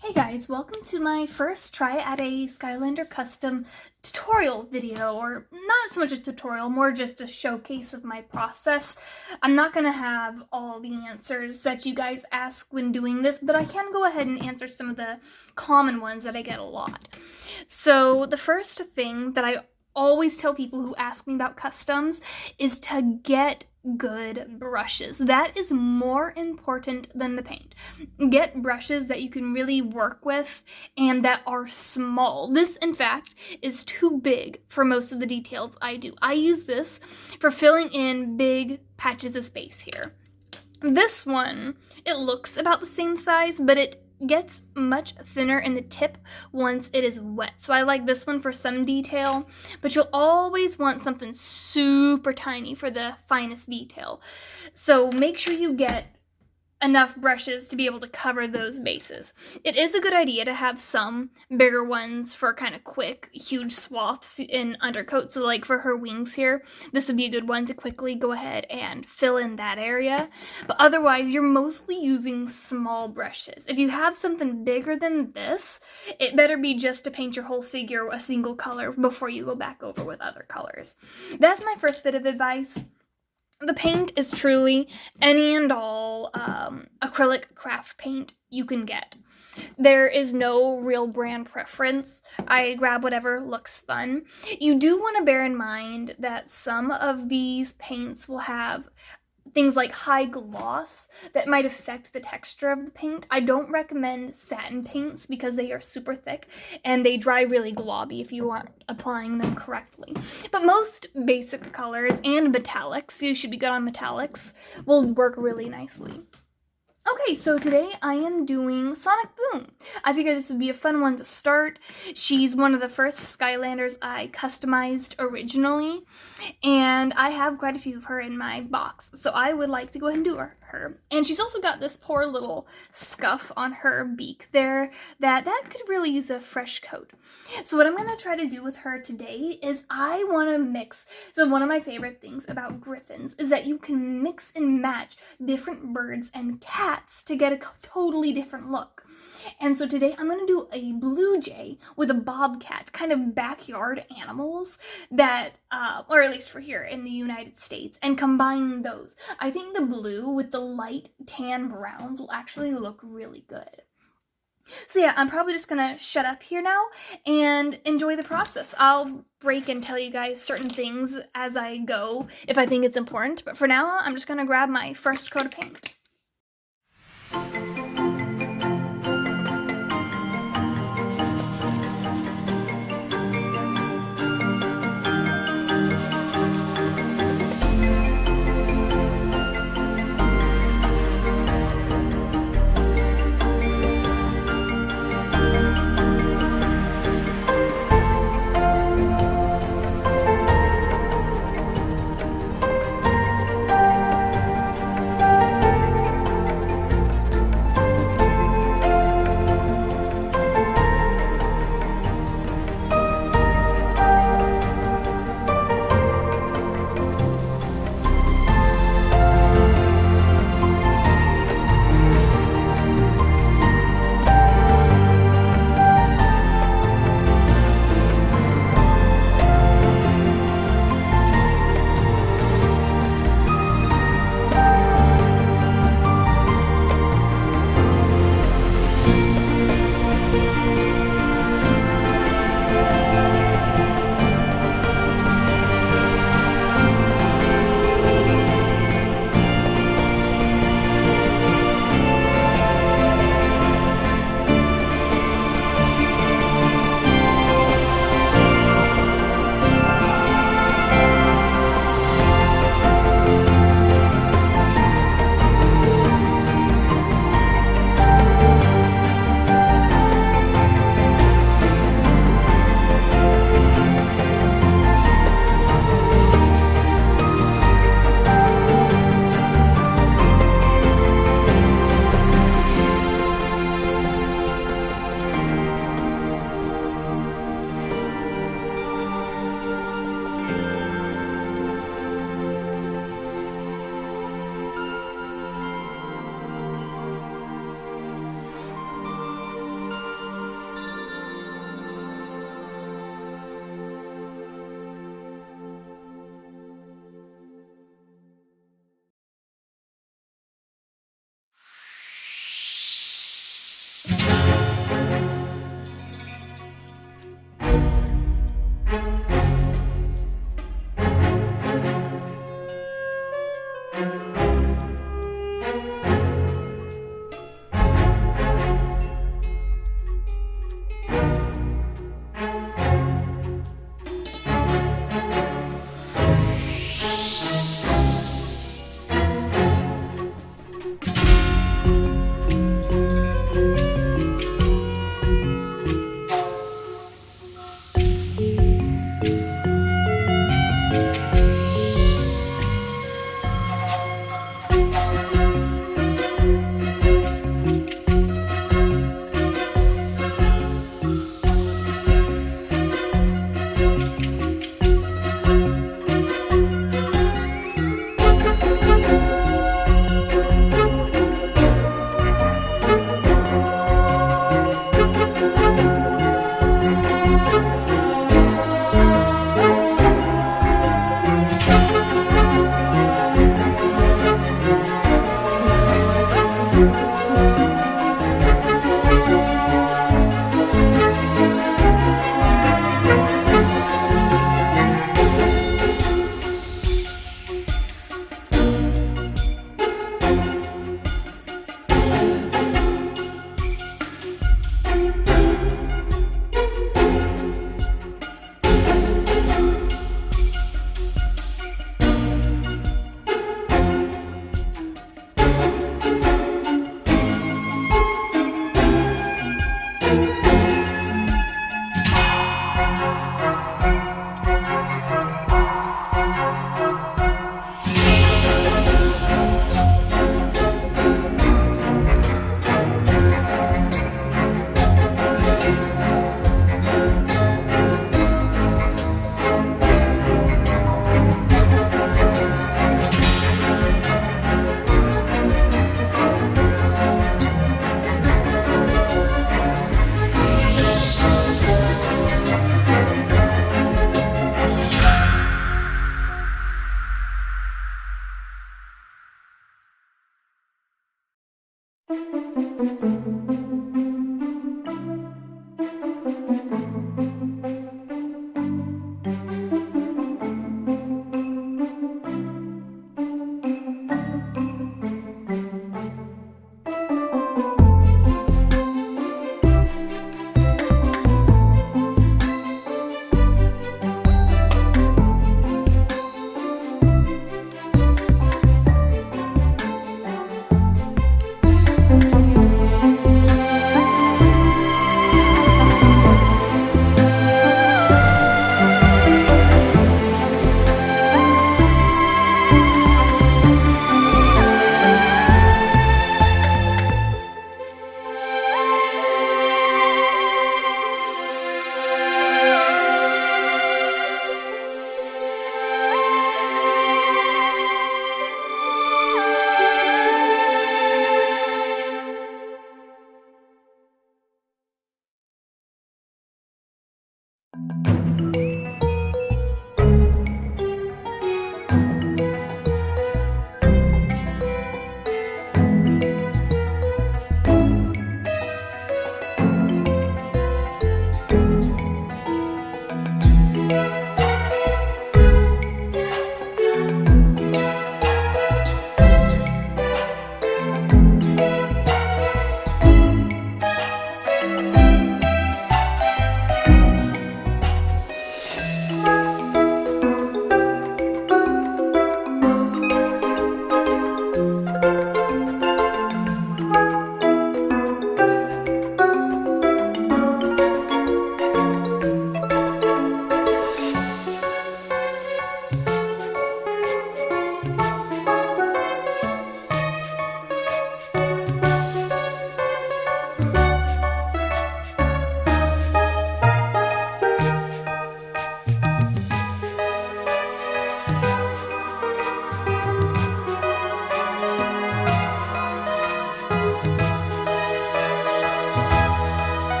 Hey guys, welcome to my first try at a Skylander custom tutorial video, or not so much a tutorial, more just a showcase of my process. I'm not going to have all the answers that you guys ask when doing this, but I can go ahead and answer some of the common ones that I get a lot. So the first thing that I always tell people who ask me about customs is to get good brushes. That is more important than the paint. Get brushes that you can really work with and that are small. This, in fact, is too big for most of the details I do. I use this for filling in big patches of space here. This one, it looks about the same size, but it gets much thinner in the tip once it is wet. So I like this one for some detail, but you'll always want something super tiny for the finest detail. So make sure you get enough brushes to be able to cover those bases. It is a good idea to have some bigger ones for kind of quick, huge swaths in undercoat. So like for her wings here, this would be a good one to quickly go ahead and fill in that area. But otherwise, you're mostly using small brushes. If you have something bigger than this, it better be just to paint your whole figure a single color before you go back over with other colors. That's my first bit of advice. The paint is truly any and all acrylic craft paint you can get. There is no real brand preference. I grab whatever looks fun. You do want to bear in mind that some of these paints will have things like high gloss that might affect the texture of the paint. I don't recommend satin paints because they are super thick and they dry really globby if you aren't applying them correctly. But most basic colors and metallics, you should be good on metallics, will work really nicely. Okay, so today I am doing Sonic Boom. I figured this would be a fun one to start. She's one of the first Skylanders I customized originally, and I have quite a few of her in my box, so I would like to go ahead and do her. And she's also got this poor little scuff on her beak there that could really use a fresh coat. So what I'm going to try to do with her today is I want to mix. So one of my favorite things about griffins is that you can mix and match different birds and cats to get a totally different look. And so today I'm going to do a blue jay with a bobcat, kind of backyard animals that, or at least for here in the United States, and combine those. I think the blue with the light tan browns will actually look really good. So yeah, I'm probably just going to shut up here now and enjoy the process. I'll break and tell you guys certain things as I go if I think it's important, but for now I'm just going to grab my first coat of paint.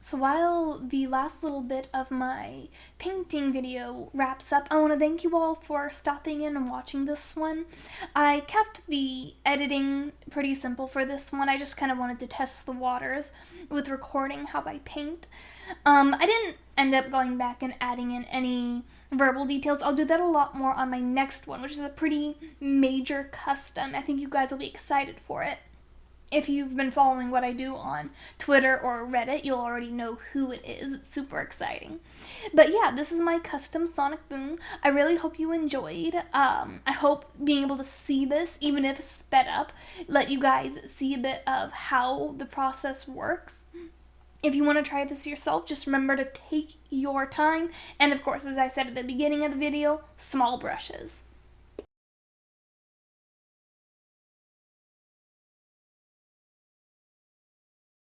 So while the last little bit of my painting video wraps up, I want to thank you all for stopping in and watching this one. I kept the editing pretty simple for this one. I just kind of wanted to test the waters with recording how I paint. I didn't end up going back and adding in any verbal details. I'll do that a lot more on my next one, which is a pretty major custom. I think you guys will be excited for it. If you've been following what I do on Twitter or Reddit, you'll already know who it is. It's super exciting. But yeah, this is my custom sonic boom. I really hope you enjoyed. I hope being able to see this, even if sped up, let you guys see a bit of how the process works. If you want to try this yourself, just remember to take your time. And of course, as I said at the beginning of the video, small brushes.